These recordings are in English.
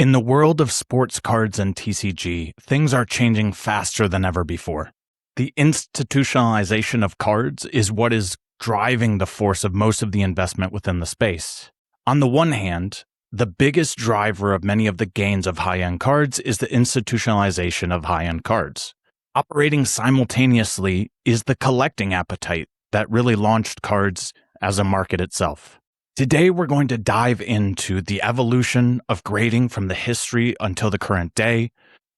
In the world of sports cards and TCG, things are changing faster than ever before. The institutionalization of cards is what is driving the force of most of the investment within the space. On the one hand, the biggest driver of many of the gains of high-end cards is the institutionalization of high-end cards. Operating simultaneously is the collecting appetite that really launched cards as a market itself. Today, we're going to dive into the evolution of grading from the history until the current day,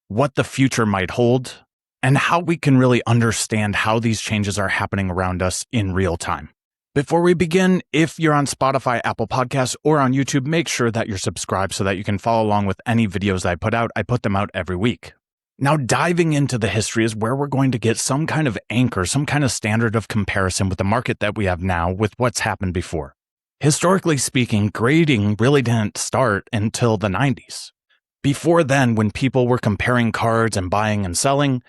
what the future might hold, and how we can really understand how these changes are happening around us in real time. Before we begin, if you're on Spotify, Apple Podcasts, or on YouTube, make sure that you're subscribed so that you can follow along with any videos I put out. I put them out every week. Now, diving into the history is where we're going to get some kind of anchor, some kind of standard of comparison with the market that we have now with what's happened before. Historically speaking, grading really didn't start until the 90s. Before then, when people were comparing cards and buying and selling,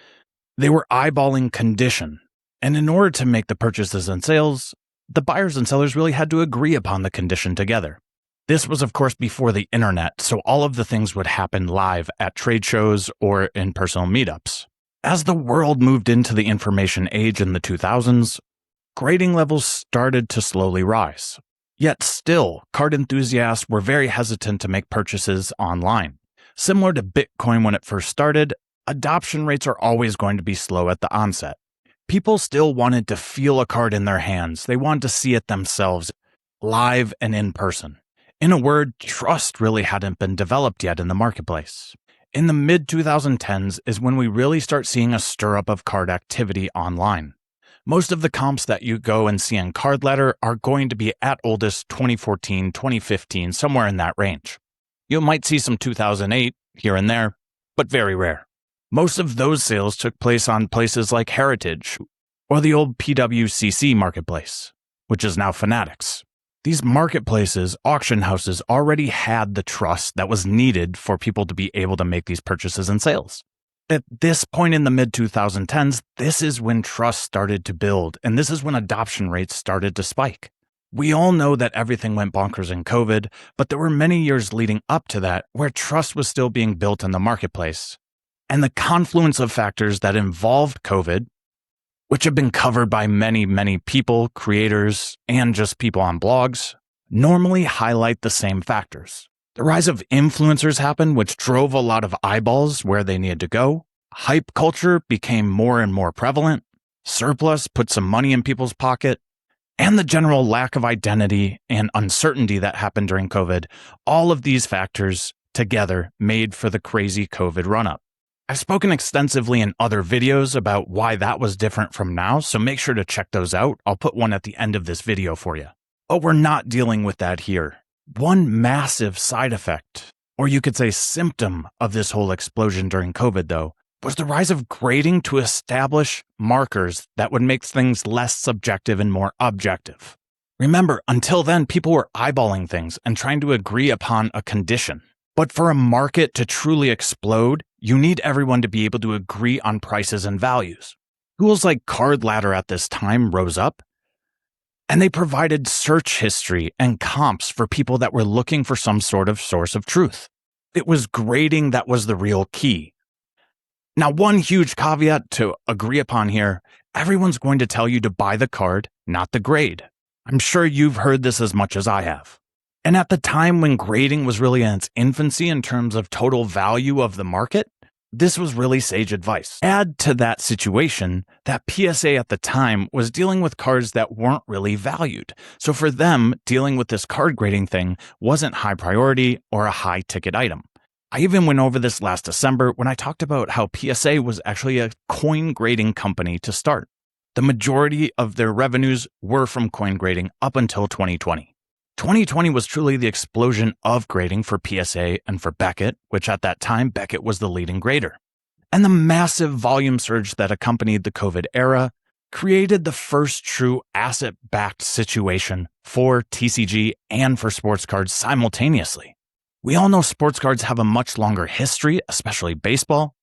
they were eyeballing condition. And in order to make the purchases and sales, the buyers and sellers really had to agree upon the condition together. This was, of course, before the internet, so all of the things would happen live at trade shows or in personal meetups. As the world moved into the information age in the 2000s, grading levels started to slowly rise. Yet still, card enthusiasts were very hesitant to make purchases online. Similar to Bitcoin when it first started, adoption rates are always going to be slow at the onset. People still wanted to feel a card in their hands. They wanted to see it themselves, live and in person. In a word, trust really hadn't been developed yet in the marketplace. In the mid-2010s is when we really start seeing a stir-up of card activity online. Most of the comps that you go and see on Card Ladder are going to be at oldest 2014, 2015, somewhere in that range. You might see some 2008 here and there, but very rare. Most of those sales took place on places like Heritage or the old PWCC marketplace, which is now Fanatics. These marketplaces, auction houses, already had the trust that was needed for people to be able to make these purchases and sales. At this point in the mid-2010s, this is when trust started to build, and this is when adoption rates started to spike. We all know that everything went bonkers in COVID, but there were many years leading up to that where trust was still being built in the marketplace. And the confluence of factors that involved COVID, which have been covered by many, many people, creators, and just people on blogs, normally highlight the same factors. The rise of influencers happened, which drove a lot of eyeballs where they needed to go. Hype culture became more and more prevalent. Surplus put some money in people's pocket. And the general lack of identity and uncertainty that happened during COVID, all of these factors together made for the crazy COVID run-up. I've spoken extensively in other videos about why that was different from now, so make sure to check those out. I'll put one at the end of this video for you. But we're not dealing with that here. One massive side effect, or you could say symptom, of this whole explosion during COVID, though, was the rise of grading to establish markers that would make things less subjective and more objective. Remember, until then, people were eyeballing things and trying to agree upon a condition. But for a market to truly explode, you need everyone to be able to agree on prices and values. Tools like Card Ladder at this time rose up, and they provided search history and comps for people that were looking for some sort of source of truth. It was grading that was the real key. Now, one huge caveat to agree upon here, everyone's going to tell you to buy the card, not the grade. I'm sure you've heard this as much as I have. And at the time when grading was really in its infancy in terms of total value of the market, this was really sage advice. Add to that situation that PSA at the time was dealing with cards that weren't really valued. So for them, dealing with this card grading thing wasn't high priority or a high ticket item. I even went over this last December when I talked about how PSA was actually a coin grading company to start. The majority of their revenues were from coin grading up until 2020. 2020 was truly the explosion of grading for PSA and for Beckett, which at that time, Beckett was the leading grader. And the massive volume surge that accompanied the COVID era created the first true asset-backed situation for TCG and for sports cards simultaneously. We all know sports cards have a much longer history, especially baseball,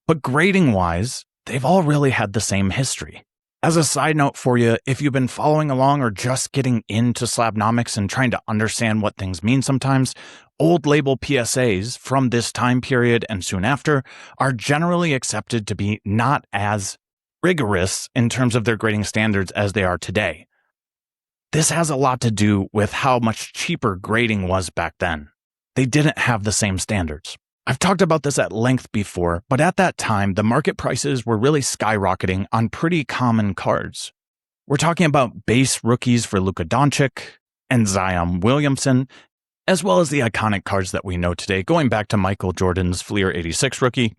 but grading-wise, they've all really had the same history. As a side note for you, if you've been following along or just getting into slabnomics and trying to understand what things mean sometimes, old label PSAs from this time period and soon after are generally accepted to be not as rigorous in terms of their grading standards as they are today. This has a lot to do with how much cheaper grading was back then. They didn't have the same standards. I've talked about this at length before, but at that time, the market prices were really skyrocketing on pretty common cards. We're talking about base rookies for Luka Doncic and Zion Williamson, as well as the iconic cards that we know today, going back to Michael Jordan's Fleer 86 rookie,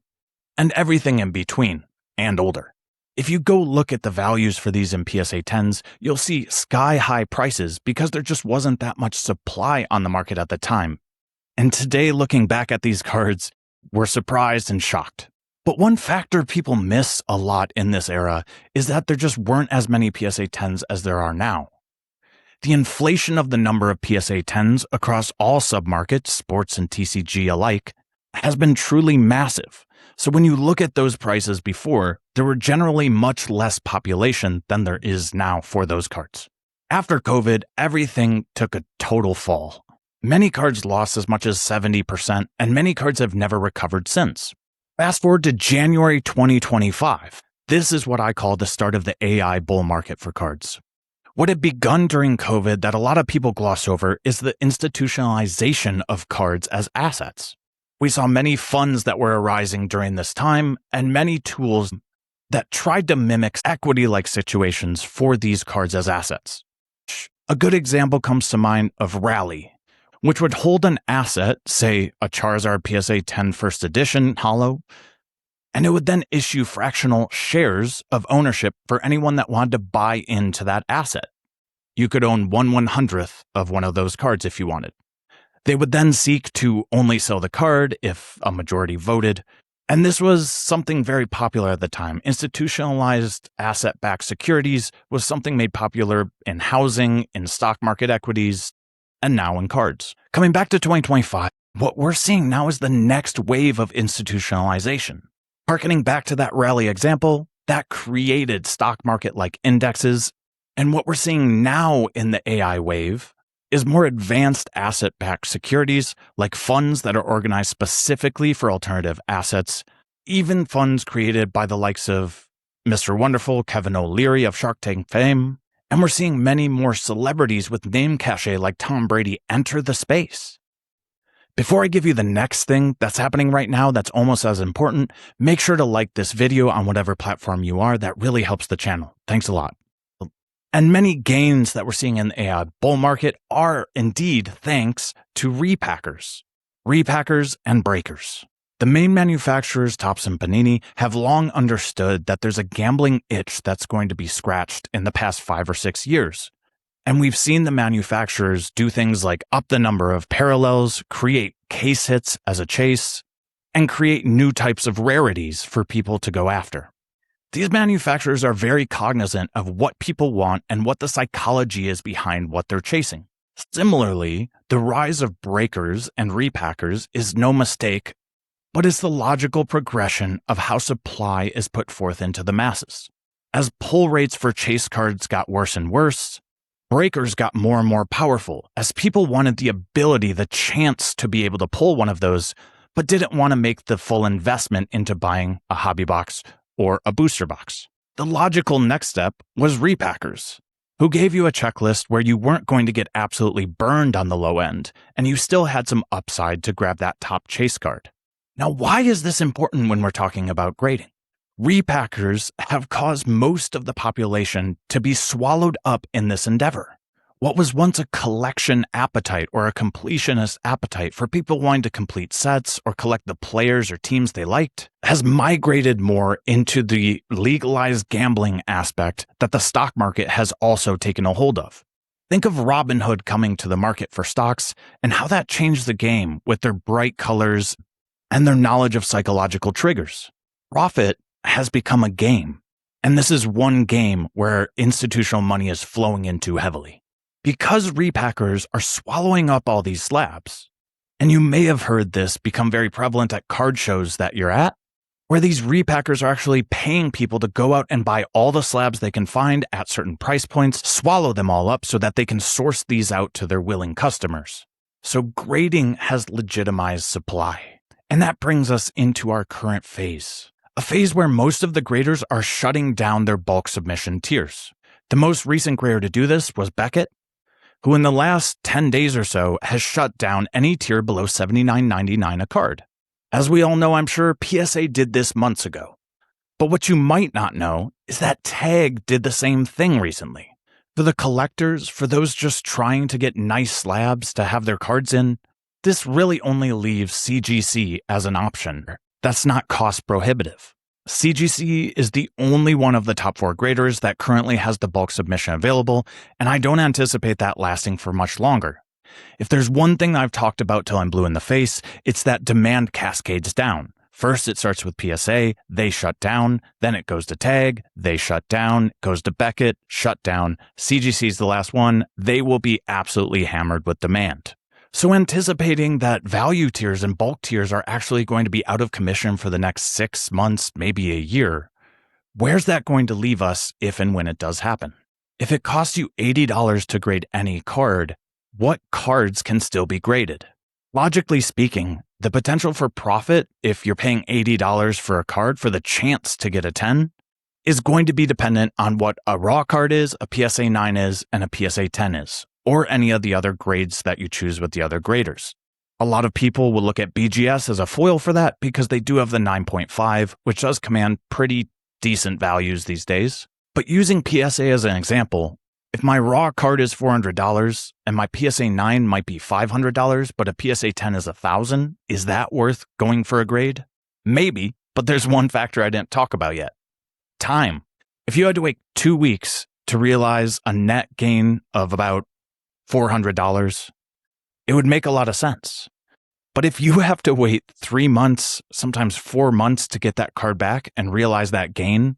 and everything in between, and older. If you go look at the values for these in PSA 10s, you'll see sky-high prices because there just wasn't that much supply on the market at the time. And today, looking back at these cards, we're surprised and shocked. But one factor people miss a lot in this era is that there just weren't as many PSA 10s as there are now. The inflation of the number of PSA 10s across all submarkets, sports and TCG alike, has been truly massive. So when you look at those prices before, there were generally much less population than there is now for those cards. After COVID, everything took a total fall. Many cards lost as much as 70%, and many cards have never recovered since. Fast forward to January 2025. This is what I call the start of the AI bull market for cards. What had begun during COVID that a lot of people gloss over is the institutionalization of cards as assets. We saw many funds that were arising during this time, and many tools that tried to mimic equity-like situations for these cards as assets. A good example comes to mind of Rally, which would hold an asset, say a Charizard PSA 10 First Edition Holo, and it would then issue fractional shares of ownership for anyone that wanted to buy into that asset. You could own 1/100th of one of those cards if you wanted. They would then seek to only sell the card if a majority voted, and this was something very popular at the time. Institutionalized asset-backed securities was something made popular in housing, in stock market equities, and now in cards. Coming back to 2025, what we're seeing now is the next wave of institutionalization. Harkening back to that Rally example, that created stock market-like indexes, and what we're seeing now in the AI wave is more advanced asset-backed securities like funds that are organized specifically for alternative assets, even funds created by the likes of Mr. Wonderful, Kevin O'Leary of Shark Tank fame, and we're seeing many more celebrities with name cachet like Tom Brady enter the space. Before I give you the next thing that's happening right now that's almost as important, make sure to like this video on whatever platform you are. That really helps the channel. Thanks a lot. And many gains that we're seeing in the AI bull market are indeed thanks to repackers and breakers. The main manufacturers, Topps and Panini, have long understood that there's a gambling itch that's going to be scratched in the past 5 or 6 years. And we've seen the manufacturers do things like up the number of parallels, create case hits as a chase, and create new types of rarities for people to go after. These manufacturers are very cognizant of what people want and what the psychology is behind what they're chasing. Similarly, the rise of breakers and repackers is no mistake, but it's the logical progression of how supply is put forth into the masses. As pull rates for chase cards got worse and worse, breakers got more and more powerful as people wanted the ability, the chance to be able to pull one of those, but didn't want to make the full investment into buying a hobby box or a booster box. The logical next step was repackers, who gave you a checklist where you weren't going to get absolutely burned on the low end, and you still had some upside to grab that top chase card. Now, why is this important when we're talking about grading? Repackers have caused most of the population to be swallowed up in this endeavor. What was once a collection appetite or a completionist appetite for people wanting to complete sets or collect the players or teams they liked has migrated more into the legalized gambling aspect that the stock market has also taken a hold of. Think of Robinhood coming to the market for stocks and how that changed the game with their bright colors and their knowledge of psychological triggers. Profit has become a game, and this is one game where institutional money is flowing into heavily. Because repackers are swallowing up all these slabs, and you may have heard this become very prevalent at card shows that you're at, where these repackers are actually paying people to go out and buy all the slabs they can find at certain price points, swallow them all up so that they can source these out to their willing customers. So grading has legitimized supply. And that brings us into our current phase, a phase where most of the graders are shutting down their bulk submission tiers. The most recent grader to do this was Beckett, who in the last 10 days or so has shut down any tier below $79.99 a card. As we all know, I'm sure PSA did this months ago. But what you might not know is that Tag did the same thing recently. For the collectors, for those just trying to get nice slabs to have their cards in, this really only leaves CGC as an option that's not cost prohibitive. CGC is the only one of the top 4 graders that currently has the bulk submission available, and I don't anticipate that lasting for much longer. If there's one thing I've talked about till I'm blue in the face, it's that demand cascades down. First, it starts with PSA, they shut down, then it goes to Tag, they shut down, goes to Beckett, shut down, CGC's the last one, they will be absolutely hammered with demand. So anticipating that value tiers and bulk tiers are actually going to be out of commission for the next 6 months, maybe a year, where's that going to leave us if and when it does happen? If it costs you $80 to grade any card, what cards can still be graded? Logically speaking, the potential for profit, if you're paying $80 for a card for the chance to get a 10, is going to be dependent on what a raw card is, a PSA 9 is, and a PSA 10 is, or any of the other grades that you choose with the other graders. A lot of people will look at BGS as a foil for that because they do have the 9.5, which does command pretty decent values these days. But using PSA as an example, if my raw card is $400 and my PSA 9 might be $500, but a PSA 10 is $1,000, is that worth going for a grade? Maybe, but there's one factor I didn't talk about yet. Time. If you had to wait 2 weeks to realize a net gain of about $400, it would make a lot of sense. But if you have to wait 3 months, sometimes 4 months to get that card back and realize that gain,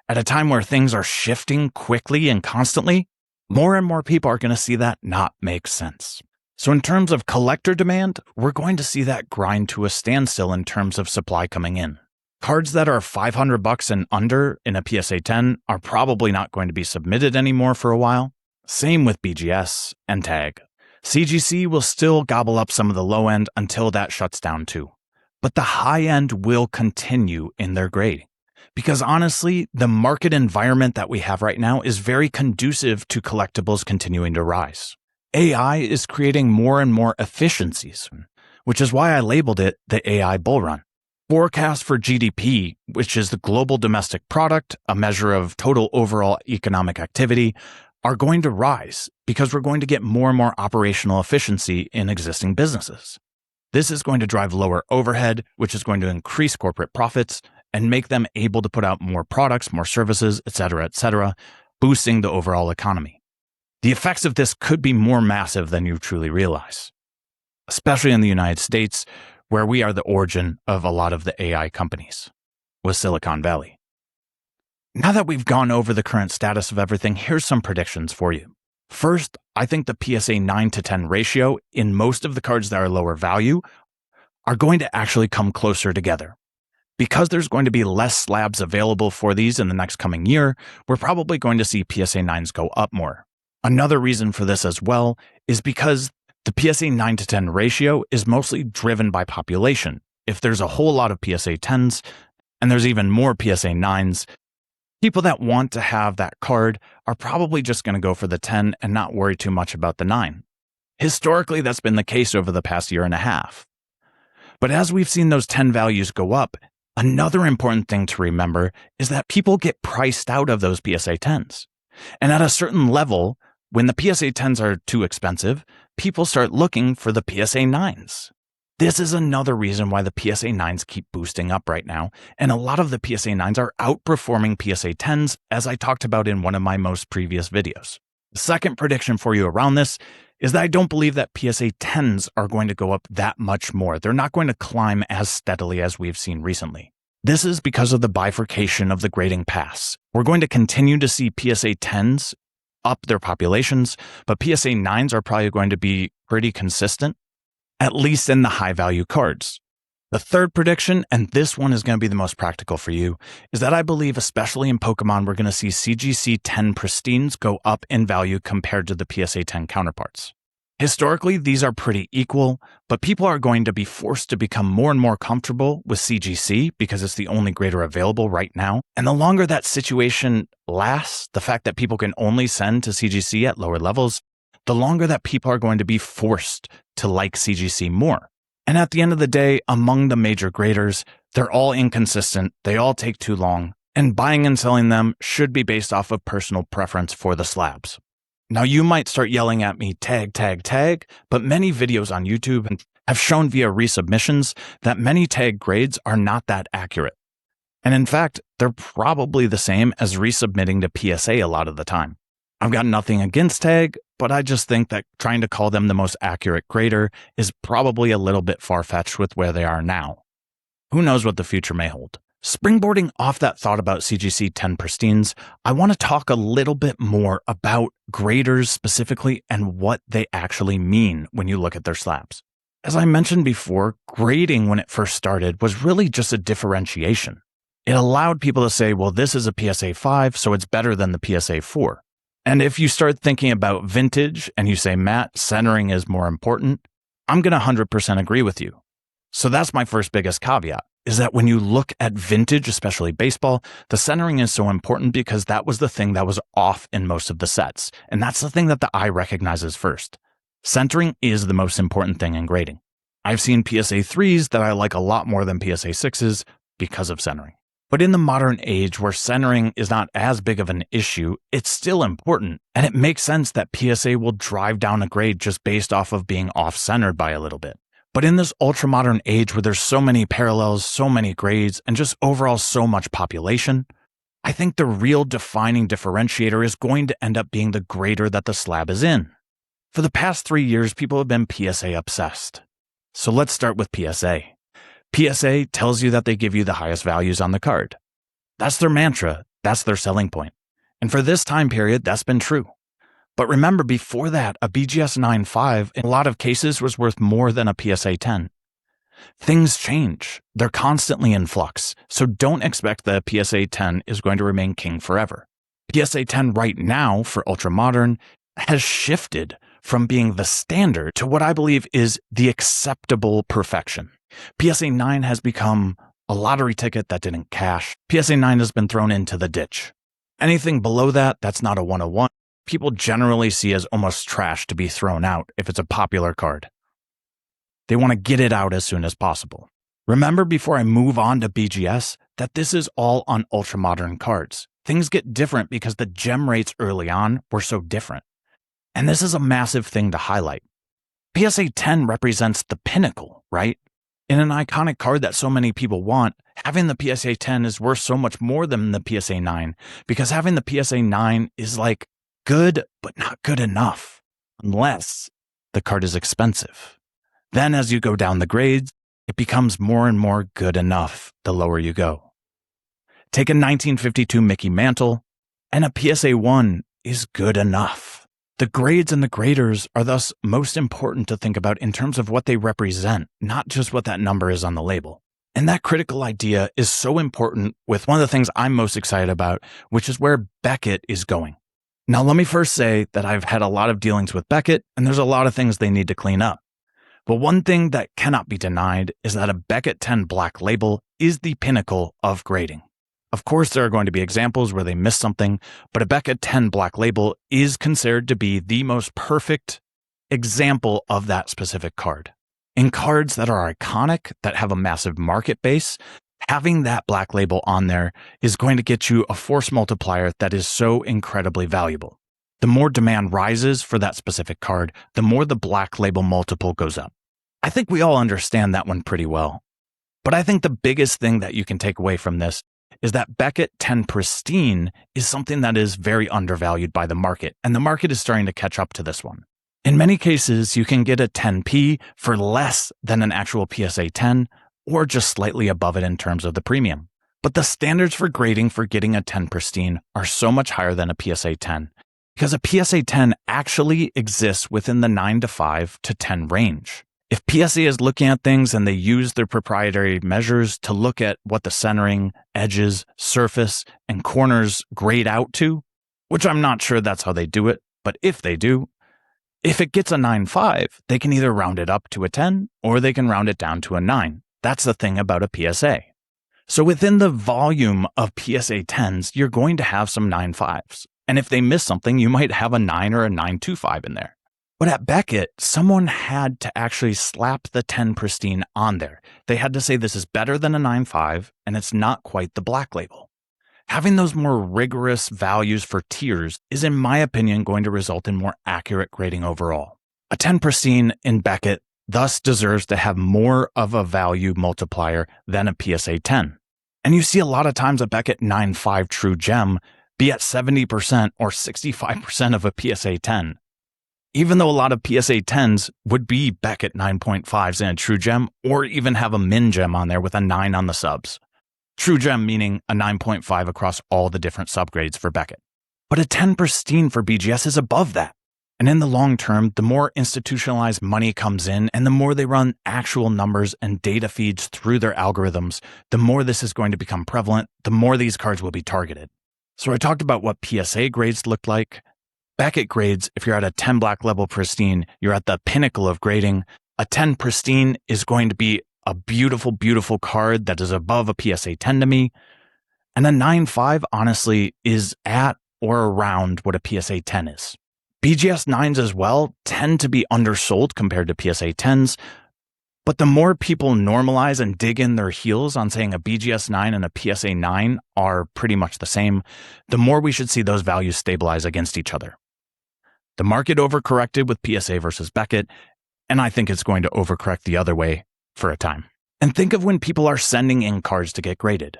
at a time where things are shifting quickly and constantly, more and more people are going to see that not make sense. So in terms of collector demand, we're going to see that grind to a standstill in terms of supply coming in. Cards that are $500 and under in a PSA 10 are probably not going to be submitted anymore for a while. Same with BGS and Tag. CGC will still gobble up some of the low end until that shuts down too. But the high end will continue in their grading. Because honestly, the market environment that we have right now is very conducive to collectibles continuing to rise. AI is creating more and more efficiencies, which is why I labeled it the AI bull run. Forecasts for GDP, which is the global domestic product, a measure of total overall economic activity, are going to rise because we're going to get more and more operational efficiency in existing businesses. This is going to drive lower overhead, which is going to increase corporate profits and make them able to put out more products, more services, etc., boosting the overall economy. The effects of this could be more massive than you truly realize, especially in the United States, where we are the origin of a lot of the AI companies, with Silicon Valley. Now that we've gone over the current status of everything, here's some predictions for you. First, I think the PSA 9 to 10 ratio in most of the cards that are lower value are going to actually come closer together. Because there's going to be less slabs available for these in the next coming year, we're probably going to see PSA 9s go up more. Another reason for this as well is because the PSA 9 to 10 ratio is mostly driven by population. If there's a whole lot of PSA 10s and there's even more PSA 9s, people that want to have that card are probably just going to go for the 10 and not worry too much about the 9. Historically, that's been the case over the past year and a half. But as we've seen those 10 values go up, another important thing to remember is that people get priced out of those PSA 10s. And at a certain level, when the PSA 10s are too expensive, people start looking for the PSA 9s. This is another reason why the PSA 9s keep boosting up right now, and a lot of the PSA 9s are outperforming PSA 10s, as I talked about in one of my most previous videos. The second prediction for you around this is that I don't believe that PSA 10s are going to go up that much more. They're not going to climb as steadily as we've seen recently. This is because of the bifurcation of the grading paths. We're going to continue to see PSA 10s up their populations, but PSA 9s are probably going to be pretty consistent, at least in the high value cards. The third prediction, and this one is going to be the most practical for you, is that I believe, especially in Pokemon, we're going to see CGC 10 Pristines go up in value compared to the PSA 10 counterparts. Historically, these are pretty equal, but people are going to be forced to become more and more comfortable with CGC because it's the only grader available right now. And the longer that situation lasts, the fact that people can only send to CGC at lower levels, the longer that people are going to be forced to like CGC more. And at the end of the day, among the major graders, they're all inconsistent, they all take too long, and buying and selling them should be based off of personal preference for the slabs. Now you might start yelling at me, tag, tag, tag, but many videos on YouTube have shown via resubmissions that many tag grades are not that accurate. And in fact, they're probably the same as resubmitting to PSA a lot of the time. I've got nothing against tag, but I just think that trying to call them the most accurate grader is probably a little bit far-fetched with where they are now. Who knows what the future may hold? Springboarding off that thought about CGC 10 Pristines, I want to talk a little bit more about graders specifically and what they actually mean when you look at their slabs. As I mentioned before, grading when it first started was really just a differentiation. It allowed people to say, well, this is a PSA 5, so it's better than the PSA 4. And if you start thinking about vintage and you say, Matt, centering is more important, I'm going to 100% agree with you. So that's my first biggest caveat, is that when you look at vintage, especially baseball, the centering is so important because that was the thing that was off in most of the sets. And that's the thing that the eye recognizes first. Centering is the most important thing in grading. I've seen PSA 3s that I like a lot more than PSA 6s because of centering. But in the modern age where centering is not as big of an issue, it's still important, and it makes sense that PSA will drive down a grade just based off of being off-centered by a little bit. But in this ultra-modern age where there's so many parallels, so many grades, and just overall so much population, I think the real defining differentiator is going to end up being the grader that the slab is in. For the past 3 years, people have been PSA obsessed. So let's start with PSA. PSA tells you that they give you the highest values on the card. That's their mantra. That's their selling point. And for this time period, that's been true. But remember, before that, a BGS 9.5 in a lot of cases was worth more than a PSA 10. Things change. They're constantly in flux. So don't expect that a PSA 10 is going to remain king forever. PSA 10 right now for ultramodern has shifted from being the standard to what I believe is the acceptable perfection. PSA 9 has become a lottery ticket that didn't cash. PSA 9 has been thrown into the ditch. Anything below that, that's not a 101. People generally see as almost trash to be thrown out if it's a popular card. They want to get it out as soon as possible. Remember, before I move on to BGS, that this is all on ultramodern cards. Things get different because the gem rates early on were so different. And this is a massive thing to highlight. PSA 10 represents the pinnacle, right? In an iconic card that so many people want, having the PSA 10 is worth so much more than the PSA 9 because having the PSA 9 is like good, but not good enough, unless the card is expensive. Then as you go down the grades, it becomes more and more good enough the lower you go. Take a 1952 Mickey Mantle, and a PSA 1 is good enough. The grades and the graders are thus most important to think about in terms of what they represent, not just what that number is on the label. And that critical idea is so important with one of the things I'm most excited about, which is where Beckett is going. Now, let me first say that I've had a lot of dealings with Beckett, and there's a lot of things they need to clean up. But one thing that cannot be denied is that a Beckett 10 black label is the pinnacle of grading. Of course, there are going to be examples where they miss something, but a Beckett 10 black label is considered to be the most perfect example of that specific card. In cards that are iconic, that have a massive market base, having that black label on there is going to get you a force multiplier that is so incredibly valuable. The more demand rises for that specific card, the more the black label multiple goes up. I think we all understand that one pretty well. But I think the biggest thing that you can take away from this is that Beckett 10 Pristine is something that is very undervalued by the market, and the market is starting to catch up to this one. In many cases, you can get a 10p for less than an actual PSA 10, or just slightly above it in terms of the premium. But the standards for grading for getting a 10 Pristine are so much higher than a PSA 10, because a PSA 10 actually exists within the 9 to 5 to 10 range. If PSA is looking at things and they use their proprietary measures to look at what the centering, edges, surface, and corners grade out to, which I'm not sure that's how they do it, but if they do, if it gets a 9.5, they can either round it up to a 10 or they can round it down to a 9. That's the thing about a PSA. So within the volume of PSA 10s, you're going to have some 9.5s. And if they miss something, you might have a 9 or a 9.25 in there. But at Beckett, someone had to actually slap the 10 Pristine on there. They had to say this is better than a 9.5 and it's not quite the black label. Having those more rigorous values for tiers is, in my opinion, going to result in more accurate grading overall. A 10 Pristine in Beckett thus deserves to have more of a value multiplier than a PSA 10. And you see a lot of times a Beckett 9.5 true gem be at 70% or 65% of a PSA 10. Even though a lot of PSA 10s would be Beckett 9.5s in a true gem, or even have a min gem on there with a 9 on the subs. True gem meaning a 9.5 across all the different subgrades for Beckett. But a 10 Pristine for BGS is above that. And in the long term, the more institutionalized money comes in and the more they run actual numbers and data feeds through their algorithms, the more this is going to become prevalent, the more these cards will be targeted. So I talked about what PSA grades look like. Beckett grades, if you're at a 10 black level Pristine, you're at the pinnacle of grading. A 10 Pristine is going to be a beautiful, beautiful card that is above a PSA 10 to me. And a 9.5, honestly, is at or around what a PSA 10 is. BGS 9s as well tend to be undersold compared to PSA 10s, but the more people normalize and dig in their heels on saying a BGS 9 and a PSA 9 are pretty much the same, the more we should see those values stabilize against each other. The market overcorrected with PSA versus Beckett, and I think it's going to overcorrect the other way for a time. And think of when people are sending in cards to get graded.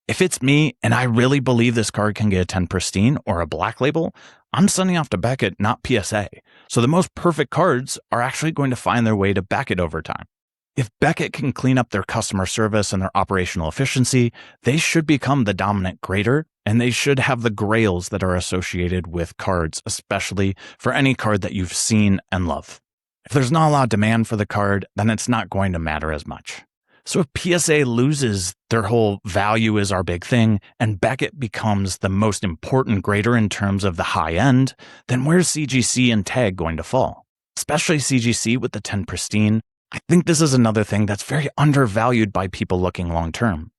If it's me and I really believe this card can get a 10 Pristine or a black label, I'm sending off to Beckett, not PSA. So the most perfect cards are actually going to find their way to Beckett over time. If Beckett can clean up their customer service and their operational efficiency, they should become the dominant grader, and they should have the grails that are associated with cards, especially for any card that you've seen and love. If there's not a lot of demand for the card, then it's not going to matter as much. So if PSA loses their whole value is our big thing, and Beckett becomes the most important grader in terms of the high end, then where's CGC and TAG going to fall? Especially CGC with the 10 Pristine. I think this is another thing that's very undervalued by people looking long term.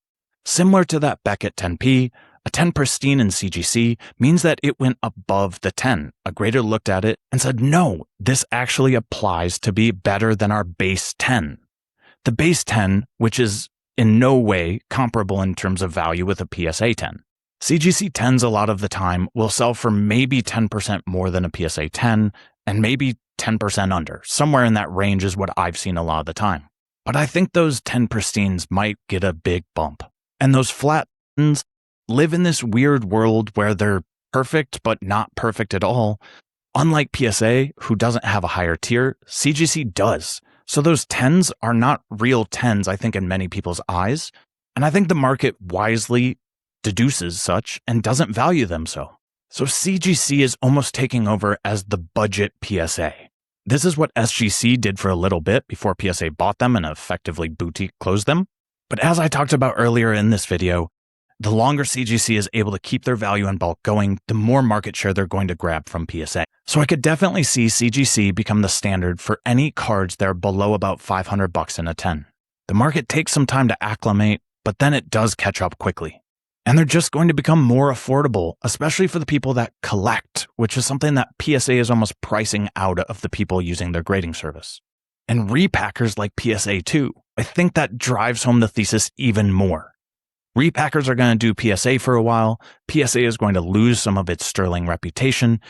Similar to that Beckett 10P, a 10 Pristine in CGC means that it went above the 10. A grader looked at it and said, no, this actually applies to be better than our base 10. The base 10, which is in no way comparable in terms of value with a PSA 10. CGC 10s a lot of the time will sell for maybe 10% more than a PSA 10 and maybe 10% under. Somewhere in that range is what I've seen a lot of the time. But I think those 10 Pristines might get a big bump. And those flat 10s live in this weird world where they're perfect but not perfect at all. Unlike PSA, who doesn't have a higher tier, CGC does. So those 10s are not real 10s, I think, in many people's eyes. And I think the market wisely deduces such and doesn't value them so. So CGC is almost taking over as the budget PSA. This is what SGC did for a little bit before PSA bought them and effectively boutique closed them. But as I talked about earlier in this video, the longer CGC is able to keep their value in bulk going, the more market share they're going to grab from PSA. So I could definitely see CGC become the standard for any cards that are below about $500 in a 10. The market takes some time to acclimate, but then it does catch up quickly. And they're just going to become more affordable, especially for the people that collect, which is something that PSA is almost pricing out of the people using their grading service. And repackers like PSA too, I think that drives home the thesis even more. Repackers are going to do PSA for a while, PSA is going to lose some of its sterling reputation,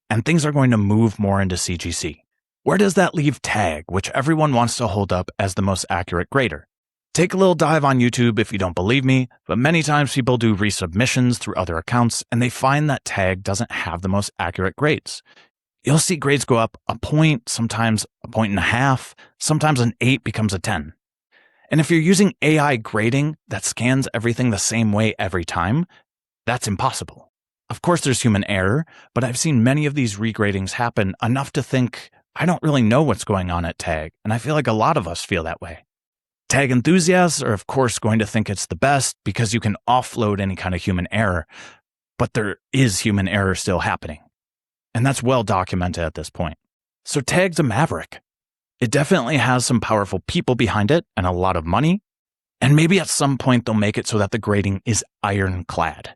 and things are going to move more into CGC. Where does that leave TAG, which everyone wants to hold up as the most accurate grader? Take a little dive on YouTube if you don't believe me, but many times people do resubmissions through other accounts, and they find that TAG doesn't have the most accurate grades. You'll see grades go up a point, sometimes a point and a half, sometimes an 8 becomes a 10. And if you're using AI grading that scans everything the same way every time, that's impossible. Of course, there's human error, but I've seen many of these regradings happen enough to think I don't really know what's going on at tag, and I feel like a lot of us feel that way. Tag enthusiasts are, of course, going to think it's the best because you can offload any kind of human error, but there is human error still happening. And that's well documented at this point. So tag's a maverick. It definitely has some powerful people behind it and a lot of money, and maybe at some point they'll make it so that the grading is ironclad.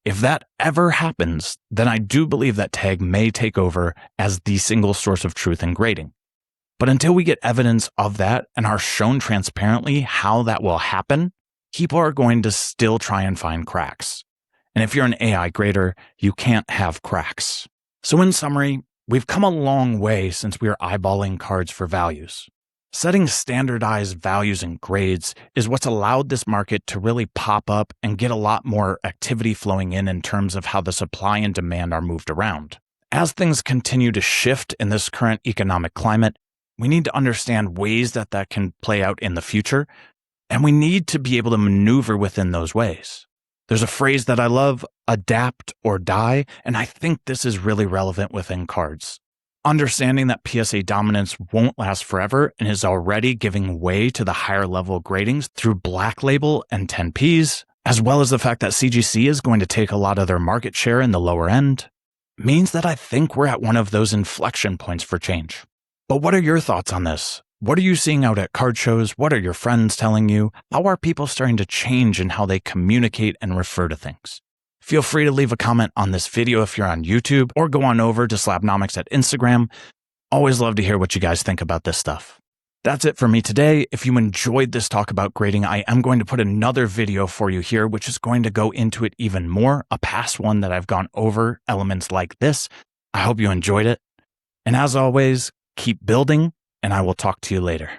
If that ever happens, then I do believe that tag may take over as the single source of truth in grading. But until we get evidence of that and are shown transparently how that will happen, people are going to still try and find cracks. And if you're an AI grader, you can't have cracks. So in summary, we've come a long way since we are eyeballing cards for values. Setting standardized values and grades is what's allowed this market to really pop up and get a lot more activity flowing in terms of how the supply and demand are moved around. As things continue to shift in this current economic climate, we need to understand ways that can play out in the future, and we need to be able to maneuver within those ways. There's a phrase that I love, adapt or die, and I think this is really relevant within cards. Understanding that PSA dominance won't last forever and is already giving way to the higher level gradings through Black Label and 10Ps, as well as the fact that CGC is going to take a lot of their market share in the lower end, means that I think we're at one of those inflection points for change. But what are your thoughts on this? What are you seeing out at card shows? What are your friends telling you? How are people starting to change in how they communicate and refer to things? Feel free to leave a comment on this video if you're on YouTube, or go on over to Slabnomics at Instagram. Always love to hear what you guys think about this stuff. That's it for me today. If you enjoyed this talk about grading, I am going to put another video for you here, which is going to go into it even more, a past one that I've gone over elements like this. I hope you enjoyed it. And as always, keep building, and I will talk to you later.